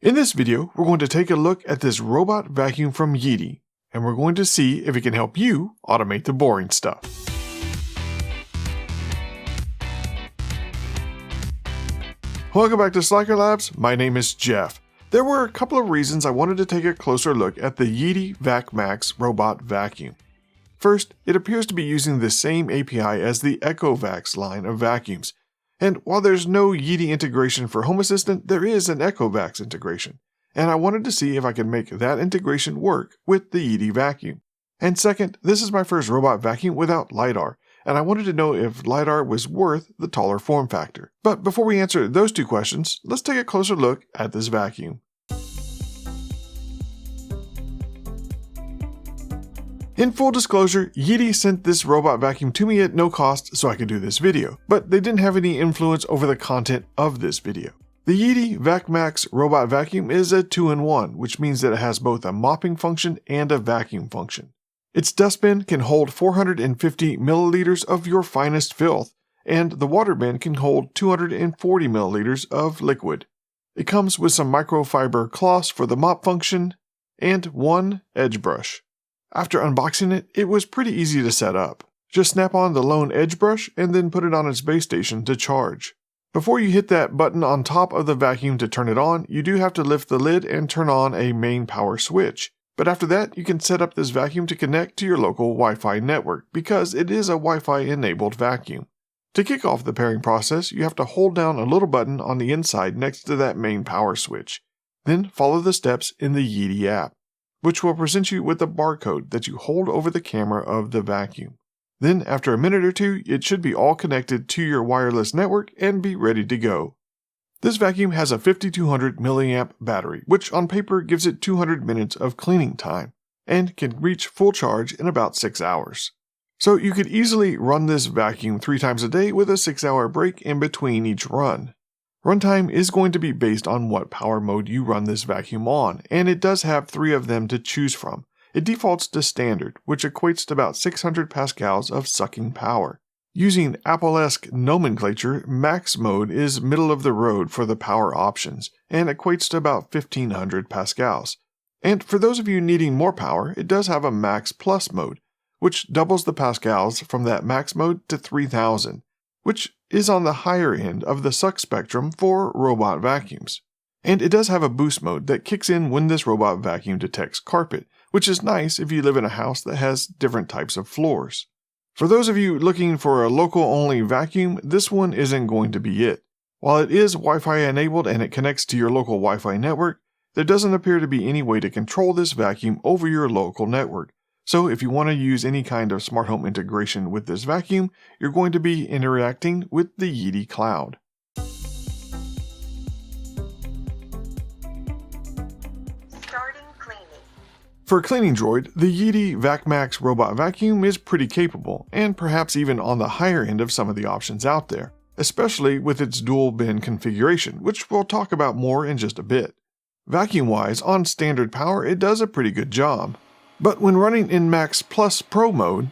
In this video, we're going to take a look at this robot vacuum from Yeedi, and we're going to see if it can help you automate the boring stuff. Welcome back to SlackerLabs. My name is Jeff. There were a couple of reasons I wanted to take a closer look at the Yeedi Vac Max Robot Vacuum. First, it appears to be using the same API as the EchoVac line of vacuums. And while there's no Yeedi integration for Home Assistant, there is an EchoVac integration. And I wanted to see if I could make that integration work with the Yeedi vacuum. And second, this is my first robot vacuum without LiDAR, and I wanted to know if LiDAR was worth the taller form factor. But before we answer those two questions, let's take a closer look at this vacuum. In full disclosure, Yeedi sent this robot vacuum to me at no cost so I could do this video, but they didn't have any influence over the content of this video. The Yeedi Vac Max Robot Vacuum is a 2-in-1, which means that it has both a mopping function and a vacuum function. Its dustbin can hold 450 milliliters of your finest filth, and the water bin can hold 240 milliliters of liquid. It comes with some microfiber cloths for the mop function, and one edge brush. After unboxing it, it was pretty easy to set up. Just snap on the lone edge brush and then put it on its base station to charge. Before you hit that button on top of the vacuum to turn it on, you do have to lift the lid and turn on a main power switch. But after that, you can set up this vacuum to connect to your local Wi-Fi network because it is a Wi-Fi enabled vacuum. To kick off the pairing process, you have to hold down a little button on the inside next to that main power switch. Then follow the steps in the Yeedi app, which will present you with a barcode that you hold over the camera of the vacuum. Then, after a minute or two, it should be all connected to your wireless network and be ready to go. This vacuum has a 5200 mAh battery, which on paper gives it 200 minutes of cleaning time, and can reach full charge in about 6 hours. So you could easily run this vacuum 3 times a day with a 6-hour break in between each run. Runtime is going to be based on what power mode you run this vacuum on, and it does have 3 of them to choose from. It defaults to standard, which equates to about 600 pascals of sucking power. Using Apple-esque nomenclature, max mode is middle of the road for the power options, and equates to about 1500 pascals. And for those of you needing more power, it does have a max plus mode, which doubles the pascals from that max mode to 3000. Which is on the higher end of the suck spectrum for robot vacuums. And it does have a boost mode that kicks in when this robot vacuum detects carpet, which is nice if you live in a house that has different types of floors. For those of you looking for a local-only vacuum, this one isn't going to be it. While it is Wi-Fi enabled and it connects to your local Wi-Fi network, there doesn't appear to be any way to control this vacuum over your local network. So if you want to use any kind of smart home integration with this vacuum, you're going to be interacting with the Yeedi cloud. Starting cleaning. For a cleaning droid, the Yeedi Vac Max Robot Vacuum is pretty capable, and perhaps even on the higher end of some of the options out there, especially with its dual bin configuration, which we'll talk about more in just a bit. Vacuum-wise, on standard power, it does a pretty good job. But when running in Max Plus mode,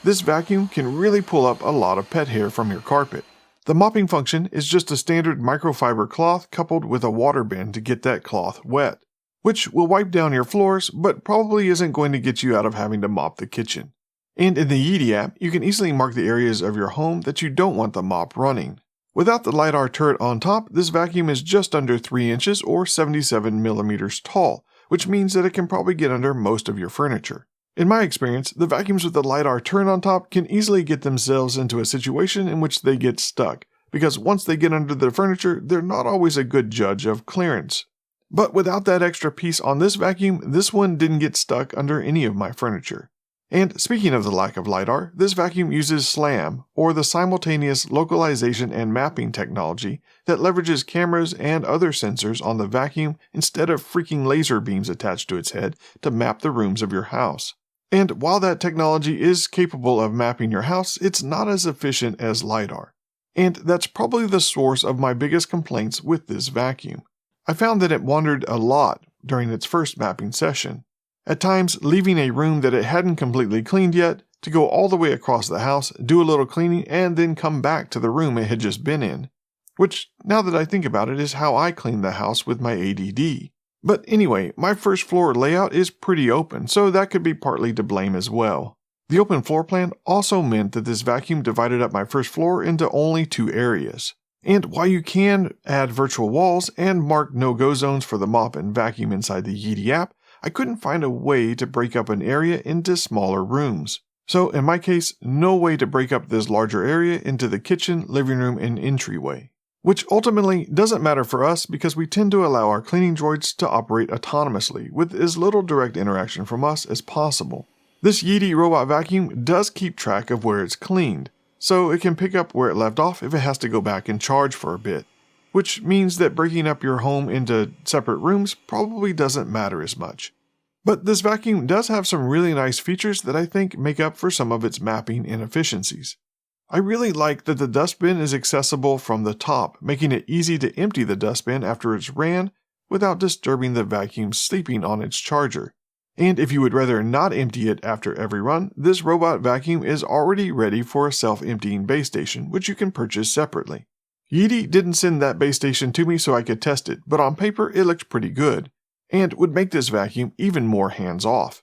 this vacuum can really pull up a lot of pet hair from your carpet. The mopping function is just a standard microfiber cloth coupled with a water bin to get that cloth wet, which will wipe down your floors but probably isn't going to get you out of having to mop the kitchen. And in the Yeedi app, you can easily mark the areas of your home that you don't want the mop running. Without the LiDAR turret on top, this vacuum is just under 3 inches or 77 millimeters tall, which means that it can probably get under most of your furniture. In my experience, the vacuums with the LiDAR turret on top can easily get themselves into a situation in which they get stuck, because once they get under the furniture, they're not always a good judge of clearance. But without that extra piece on this vacuum, this one didn't get stuck under any of my furniture. And speaking of the lack of LiDAR, this vacuum uses SLAM, or the Simultaneous Localization and Mapping technology that leverages cameras and other sensors on the vacuum instead of freaking laser beams attached to its head to map the rooms of your house. And while that technology is capable of mapping your house, it's not as efficient as LiDAR. And that's probably the source of my biggest complaints with this vacuum. I found that it wandered a lot during its first mapping session, at times leaving a room that it hadn't completely cleaned yet to go all the way across the house, do a little cleaning, and then come back to the room it had just been in. which, now that I think about it, is how I clean the house with my ADD. But anyway, my first floor layout is pretty open, so that could be partly to blame as well. The open floor plan also meant that this vacuum divided up my first floor into only 2 areas. And while you can add virtual walls and mark no-go zones for the mop and vacuum inside the Yeedi app, I couldn't find a way to break up an area into smaller rooms. So in my case, no way to break up this larger area into the kitchen, living room, and entryway. Which ultimately doesn't matter for us because we tend to allow our cleaning droids to operate autonomously with as little direct interaction from us as possible. This Yeedi robot vacuum does keep track of where it's cleaned, so it can pick up where it left off if it has to go back and charge for a bit, which means that breaking up your home into separate rooms probably doesn't matter as much. But this vacuum does have some really nice features that I think make up for some of its mapping inefficiencies. I really like that the dustbin is accessible from the top, making it easy to empty the dustbin after it's ran without disturbing the vacuum sleeping on its charger. And if you would rather not empty it after every run, this robot vacuum is already ready for a self-emptying base station, which you can purchase separately. Yeedi didn't send that base station to me so I could test it, but on paper it looked pretty good, and would make this vacuum even more hands-off.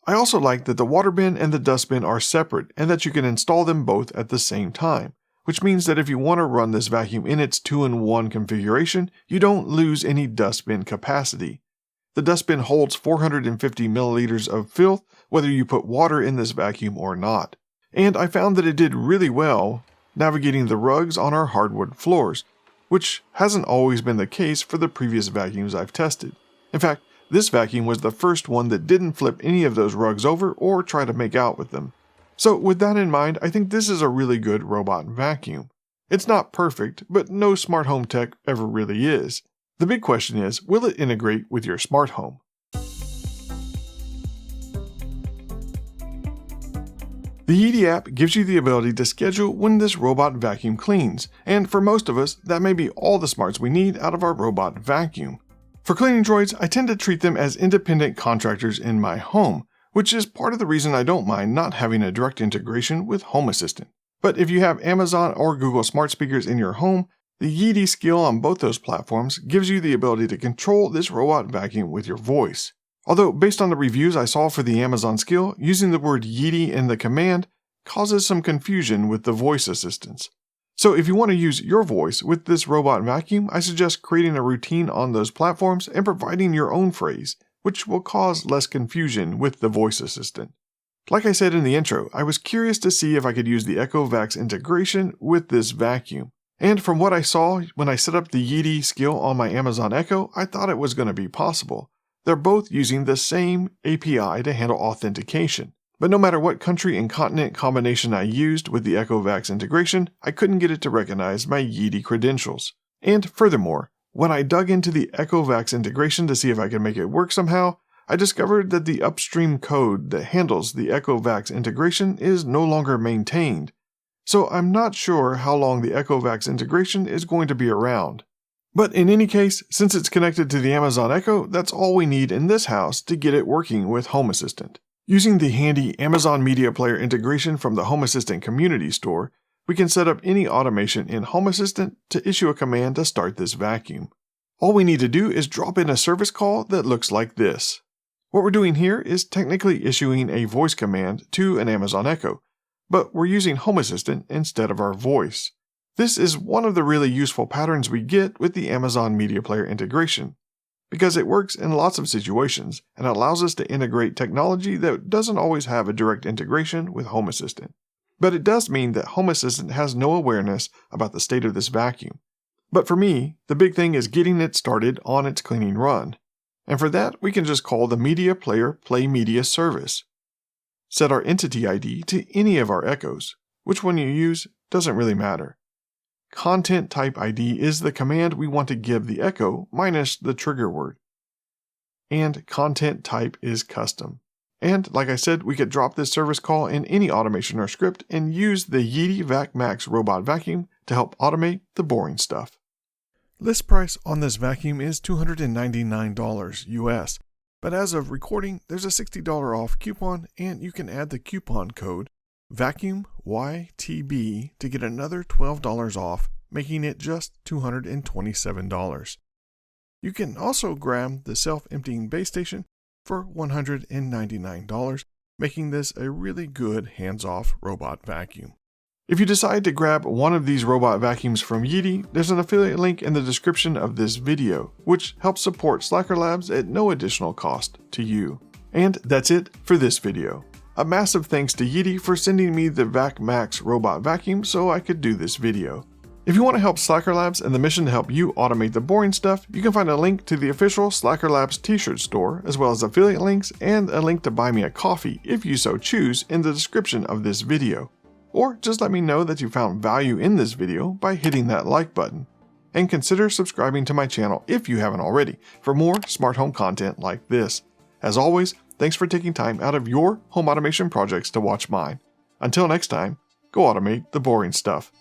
I also like that the water bin and the dustbin are separate and that you can install them both at the same time, which means that if you want to run this vacuum in its 2-in-1 configuration, you don't lose any dustbin capacity. The dustbin holds 450 milliliters of filth whether you put water in this vacuum or not. And I found that it did really well navigating the rugs on our hardwood floors, which hasn't always been the case for the previous vacuums I've tested. In fact, this vacuum was the first one that didn't flip any of those rugs over or try to make out with them. So with that in mind, I think this is a really good robot vacuum. It's not perfect, but no smart home tech ever really is. The big question is, will it integrate with your smart home? The Yeedi app gives you the ability to schedule when this robot vacuum cleans, and for most of us, that may be all the smarts we need out of our robot vacuum. For cleaning droids, I tend to treat them as independent contractors in my home, which is part of the reason I don't mind not having a direct integration with Home Assistant. But if you have Amazon or Google smart speakers in your home, the Yeedi skill on both those platforms gives you the ability to control this robot vacuum with your voice. Although, based on the reviews I saw for the Amazon skill, using the word Yeedi in the command causes some confusion with the voice assistants. So if you want to use your voice with this robot vacuum, I suggest creating a routine on those platforms and providing your own phrase, which will cause less confusion with the voice assistant. Like I said in the intro, I was curious to see if I could use the Echo Vac's integration with this vacuum. And from what I saw when I set up the Yeedi skill on my Amazon Echo, I thought it was going to be possible. They're both using the same API to handle authentication. But no matter what country and continent combination I used with the Echo Vac's integration, I couldn't get it to recognize my Yeedi credentials. And furthermore, when I dug into the Echo Vac's integration to see if I could make it work somehow, I discovered that the upstream code that handles the Echo Vac's integration is no longer maintained. So I'm not sure how long the Echo Vac's integration is going to be around. But in any case, since it's connected to the Amazon Echo, that's all we need in this house to get it working with Home Assistant. Using the handy Amazon Media Player integration from the Home Assistant Community Store, we can set up any automation in Home Assistant to issue a command to start this vacuum. All we need to do is drop in a service call that looks like this. What we're doing here is technically issuing a voice command to an Amazon Echo, but we're using Home Assistant instead of our voice. This is one of the really useful patterns we get with the Amazon Media Player integration, because it works in lots of situations and allows us to integrate technology that doesn't always have a direct integration with Home Assistant. But it does mean that Home Assistant has no awareness about the state of this vacuum. But for me, the big thing is getting it started on its cleaning run. And for that, we can just call the Media Player Play Media service. Set our entity ID to any of our echoes. Which one you use doesn't really matter. Content type ID is the command we want to give the echo minus the trigger word. And content type is custom. And like I said, we could drop this service call in any automation or script and use the Yeedi Vac Max Robot Vacuum to help automate the boring stuff. List price on this vacuum is $299 US, but as of recording, there's a $60 off coupon and you can add the coupon code VACUUMYTB to get another $12 off making it just $227. You can also grab the self-emptying base station for $199, making this a really good hands-off robot vacuum. If you decide to grab one of these robot vacuums from Yeedi, there's an affiliate link in the description of this video, which helps support SlackerLabs at no additional cost to you. And that's it for this video. A massive thanks to Yeedi for sending me the Vac Max Robot Vacuum so I could do this video. If you want to help SlackerLabs and the mission to help you automate the boring stuff, you can find a link to the official SlackerLabs t-shirt store, as well as affiliate links and a link to buy me a coffee if you so choose in the description of this video. Or just let me know that you found value in this video by hitting that like button. And consider subscribing to my channel if you haven't already for more smart home content like this. As always, thanks for taking time out of your home automation projects to watch mine. Until next time, go automate the boring stuff.